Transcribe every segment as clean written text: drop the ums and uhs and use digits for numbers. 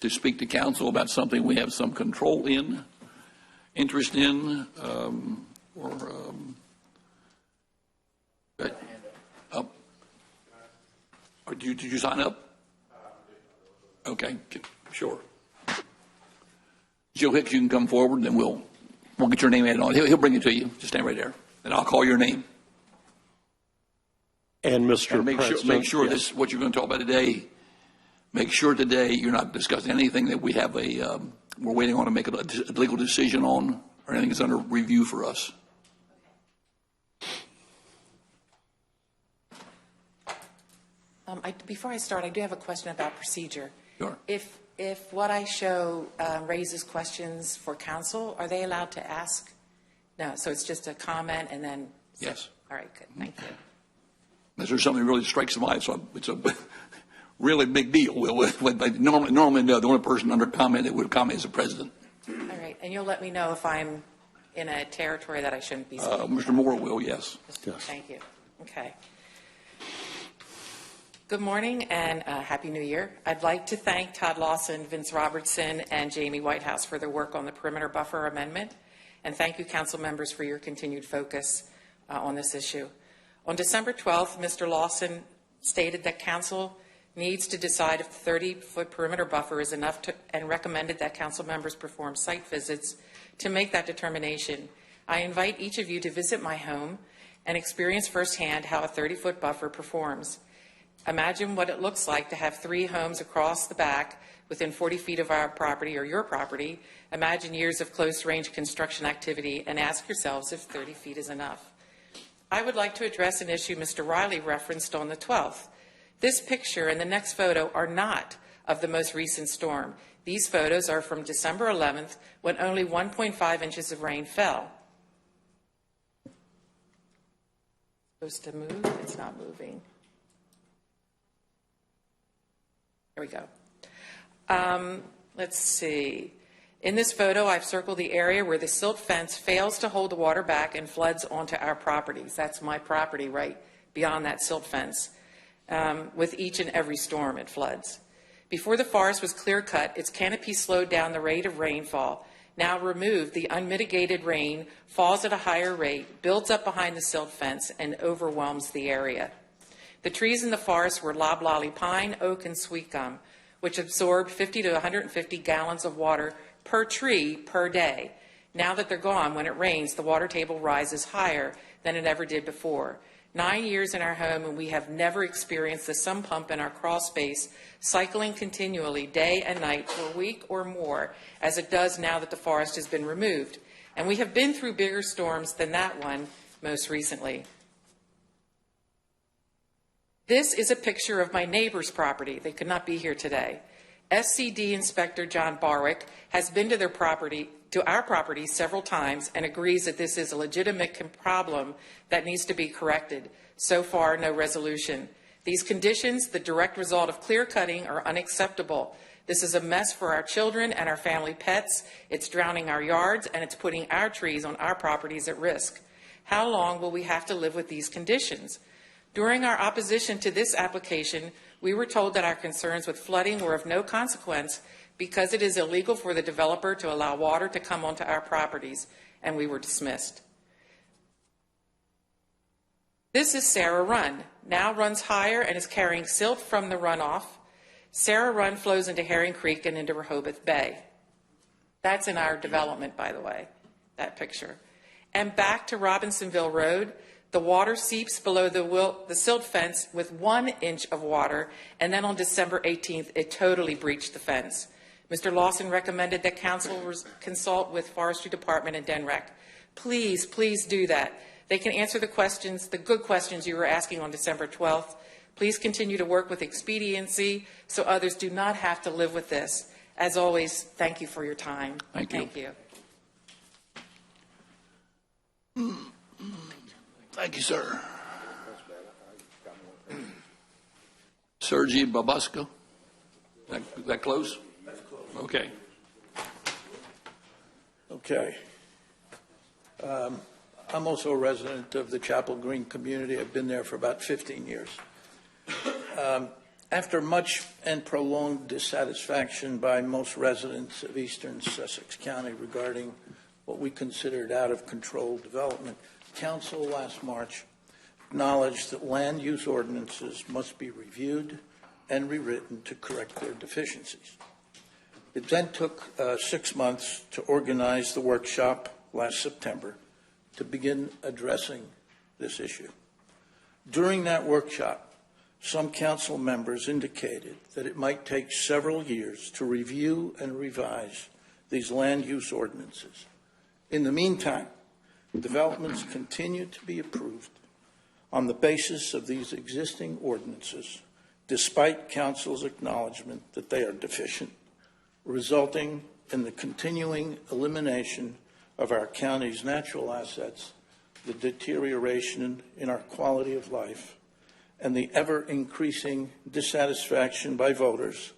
to speak to council about something we have some control in, interest in, did you sign up? Okay, sure. Joe Hicks, you can come forward, and then we'll get your name added on. He'll bring it to you. Just stand right there, and I'll call your name. And Mr. And President, make sure yes. this what you're going to talk about today. Make sure today you're not discussing anything that we have we're waiting on to make a legal decision on, or anything that's under review for us. Before I start, I do have a question about procedure. Sure. If what I show raises questions for council, are they allowed to ask? No, so it's just a comment and then. Yes. All right, good. Thank you. Unless there's something that really strikes the mind, so it's a really big deal. Normally, no, the only person under comment that would comment is the president. All right, and you'll let me know if I'm in a territory that I shouldn't be speaking. Mr. Moore will, yes. Yes. Thank you. Okay. Good morning and Happy New Year. I'd like to thank Todd Lawson, Vince Robertson, and Jamie Whitehouse for their work on the perimeter buffer amendment. And thank you, council members, for your continued focus on this issue. On December 12th, Mr. Lawson stated that council needs to decide if the 30-foot perimeter buffer is enough and recommended that council members perform site visits to make that determination. I invite each of you to visit my home and experience firsthand how a 30-foot buffer performs. Imagine what it looks like to have 3 homes across the back within 40 feet of our property or your property. Imagine years of close-range construction activity and ask yourselves if 30 feet is enough. I would like to address an issue Mr. Riley referenced on the 12th. This picture and the next photo are not of the most recent storm. These photos are from December 11th, when only 1.5 inches of rain fell. Supposed to move? It's not moving. There we go. Let's see. In this photo, I've circled the area where the silt fence fails to hold the water back and floods onto our properties. That's my property right beyond that silt fence. With each and every storm, it floods. Before the forest was clear-cut, its canopy slowed down the rate of rainfall. Now removed, the unmitigated rain falls at a higher rate, builds up behind the silt fence, and overwhelms the area. The trees in the forest were loblolly pine, oak, and sweet gum, which absorbed 50 to 150 gallons of water per tree per day. Now that they're gone, when it rains, the water table rises higher than it ever did before. 9 years in our home, and we have never experienced the sump pump in our crawl space cycling continually day and night for a week or more, as it does now that the forest has been removed. And we have been through bigger storms than that one most recently. This is a picture of my neighbor's property. They could not be here today. SCD Inspector John Barwick has been to our property several times and agrees that this is a legitimate problem that needs to be corrected. So far, no resolution. These conditions, the direct result of clear cutting, are unacceptable. This is a mess for our children and our family pets. It's drowning our yards, and it's putting our trees on our properties at risk. How long will we have to live with these conditions? During our opposition to this application, we were told that our concerns with flooding were of no consequence because it is illegal for the developer to allow water to come onto our properties, and we were dismissed. This is Sarah Run, now runs higher and is carrying silt from the runoff. Sarah Run flows into Herring Creek and into Rehoboth Bay. That's in our development, by the way, that picture. And back to Robinsonville Road, the water seeps below the silt fence with 1 inch of water, and then on December 18th, it totally breached the fence. Mr. Lawson recommended that council consult with Forestry Department and DNREC. Please, please do that. They can answer the questions, the good questions you were asking on December 12th. Please continue to work with expediency so others do not have to live with this. As always, thank you for your time. Thank you. Thank you. Thank you, sir. Sergey Babuska. That close? That's close. Okay. Okay. I'm also a resident of the Chapel Green community. I've been there for about 15 years. After much and prolonged dissatisfaction by most residents of eastern Sussex County regarding what we considered out-of-control development, Council last March acknowledged that land use ordinances must be reviewed and rewritten to correct their deficiencies. It then took 6 months to organize the workshop last September to begin addressing this issue. During that workshop, some council members indicated that it might take several years to review and revise these land use ordinances. In the meantime, developments continue to be approved on the basis of these existing ordinances, despite council's acknowledgement that they are deficient, resulting in the continuing elimination of our county's natural assets, the deterioration in our quality of life, and the ever-increasing dissatisfaction by voters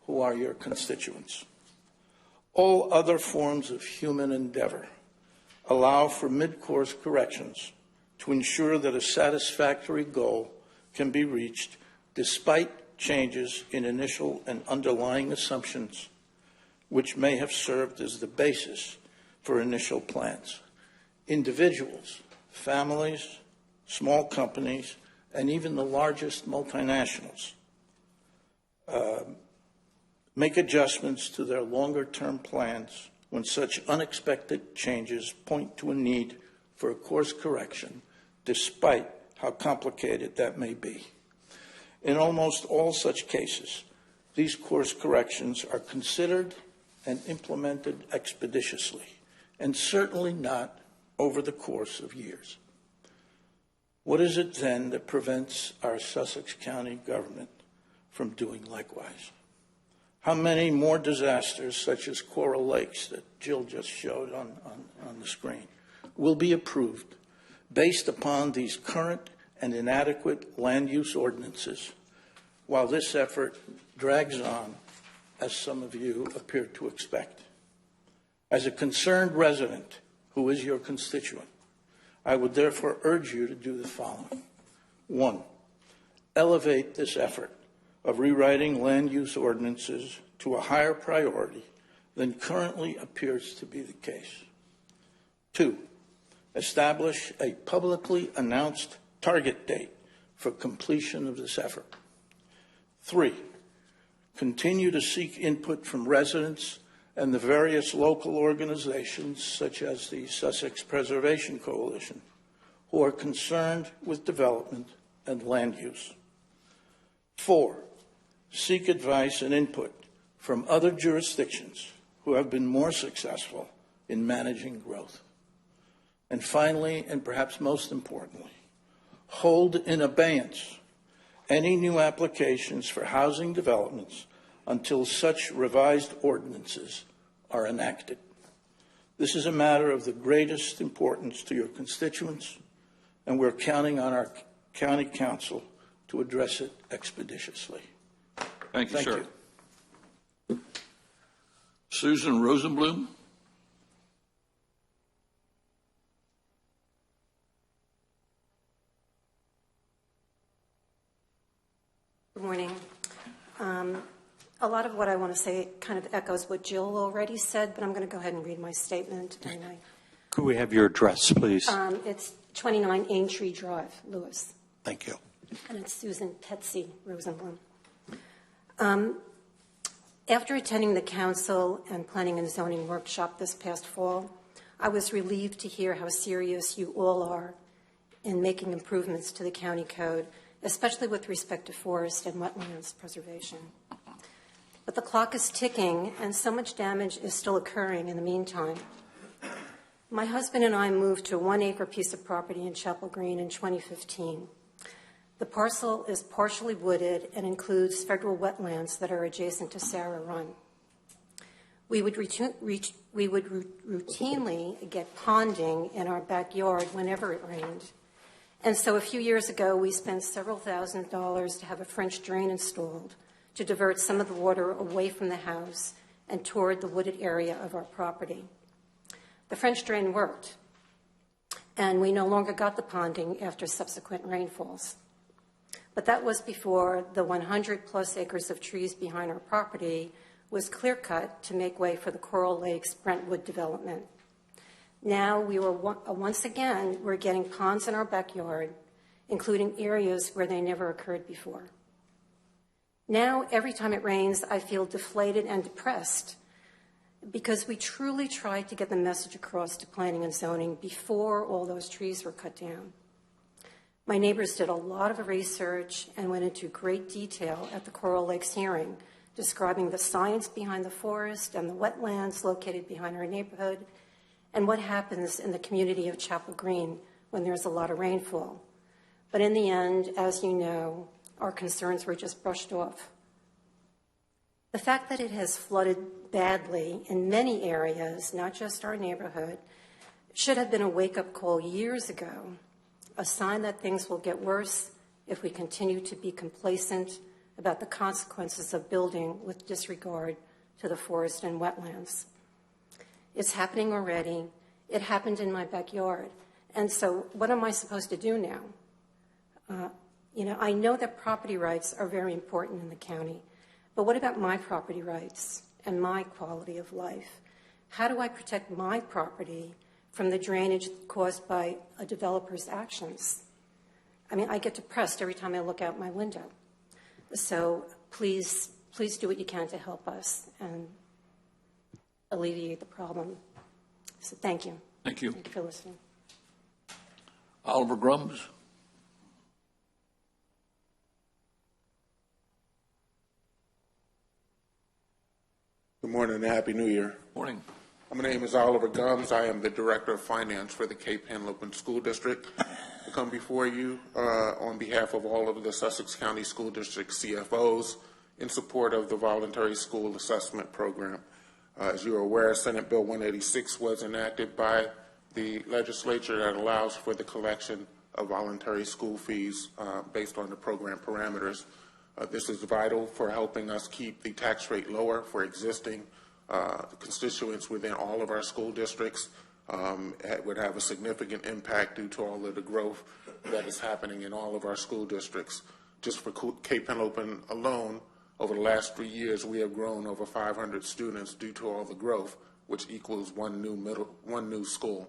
who are your constituents. All other forms of human endeavor allow for mid-course corrections to ensure that a satisfactory goal can be reached despite changes in initial and underlying assumptions which may have served as the basis for initial plans. Individuals, families, small companies, and even the largest multinationals make adjustments to their longer-term plans when such unexpected changes point to a need for a course correction, despite how complicated that may be. In almost all such cases, these course corrections are considered and implemented expeditiously, and certainly not over the course of years. What is it then that prevents our Sussex County government from doing likewise? How many more disasters, such as Coral Lakes that Jill just showed on the screen, will be approved based upon these current and inadequate land use ordinances, while this effort drags on, as some of you appear to expect? As a concerned resident who is your constituent, I would therefore urge you to do the following. 1, elevate this effort of rewriting land use ordinances to a higher priority than currently appears to be the case. 2, establish a publicly announced target date for completion of this effort. 3, continue to seek input from residents and the various local organizations, such as the Sussex Preservation Coalition, who are concerned with development and land use. 4, seek advice and input from other jurisdictions who have been more successful in managing growth. And finally, and perhaps most importantly, hold in abeyance any new applications for housing developments until such revised ordinances are enacted. This is a matter of the greatest importance to your constituents, and we're counting on our county council to address it expeditiously. Thank you, sir. Susan Rosenblum. Good morning. A lot of what I want to say kind of echoes what Jill already said, but I'm going to go ahead and read my statement. Could we have your address, please? It's 29 Aintree Drive, Lewis. Thank you. And it's Susan Petsy Rosenblum. After attending the council and planning and zoning workshop this past fall, I was relieved to hear how serious you all are in making improvements to the county code, especially with respect to forest and wetlands preservation. But the clock is ticking, and so much damage is still occurring in the meantime. My husband and I moved to a 1-acre piece of property in Chapel Green in 2015. The parcel is partially wooded and includes federal wetlands that are adjacent to Sarah Run. We would routinely get ponding in our backyard whenever it rained. And so a few years ago, we spent several $1,000s to have a French drain installed to divert some of the water away from the house and toward the wooded area of our property. The French drain worked, and we no longer got the ponding after subsequent rainfalls. But that was before the 100-plus acres of trees behind our property was clear-cut to make way for the Coral Lakes Brentwood development. Now once again, we're getting ponds in our backyard, including areas where they never occurred before. Now, every time it rains, I feel deflated and depressed because we truly tried to get the message across to planning and zoning before all those trees were cut down. My neighbors did a lot of research and went into great detail at the Coral Lakes hearing, describing the science behind the forest and the wetlands located behind our neighborhood, and what happens in the community of Chapel Green when there's a lot of rainfall. But in the end, as you know, our concerns were just brushed off. The fact that it has flooded badly in many areas, not just our neighborhood, should have been a wake-up call years ago, a sign that things will get worse if we continue to be complacent about the consequences of building with disregard to the forest and wetlands. It's happening already. It happened in my backyard. And so what am I supposed to do now? I know that property rights are very important in the county, but what about my property rights and my quality of life? How do I protect my property from the drainage caused by a developer's actions? I get depressed every time I look out my window. So please do what you can to help us and alleviate the problem. So thank you. Thank you. Thank you for listening. Oliver Grums. Good morning and Happy New Year. Morning. My name is Oliver Gums. I am the Director of Finance for the Cape Henlopen School District. I come before you on behalf of all of the Sussex County School District CFOs in support of the Voluntary School Assessment Program. As you are aware, Senate Bill 186 was enacted by the legislature that allows for the collection of voluntary school fees based on the program parameters. This is vital for helping us keep the tax rate lower for existing constituents within all of our school districts. It would have a significant impact due to all of the growth that is happening in all of our school districts. Just for Cape Henlopen alone, over the last 3 years, we have grown over 500 students due to all the growth, which equals one new school.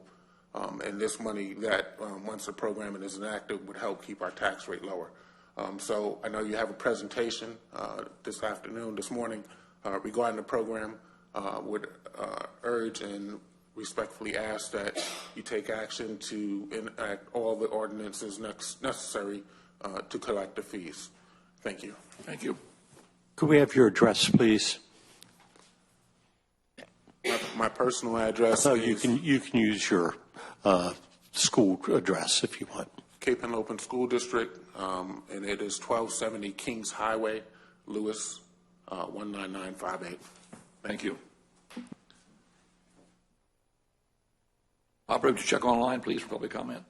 And this money that, once the program is enacted, would help keep our tax rate lower. So I know you have a presentation this morning, regarding the program. Would urge and respectfully ask that you take action to enact all the ordinances necessary to collect the fees. Thank you. Thank you. Could we have your address, please? My personal address No, is you can use your school address if you want. Cape Henlopen School District, and it is 1270 Kings Highway, Lewis, 19958. Thank you. Operator, check online, please, for public comment.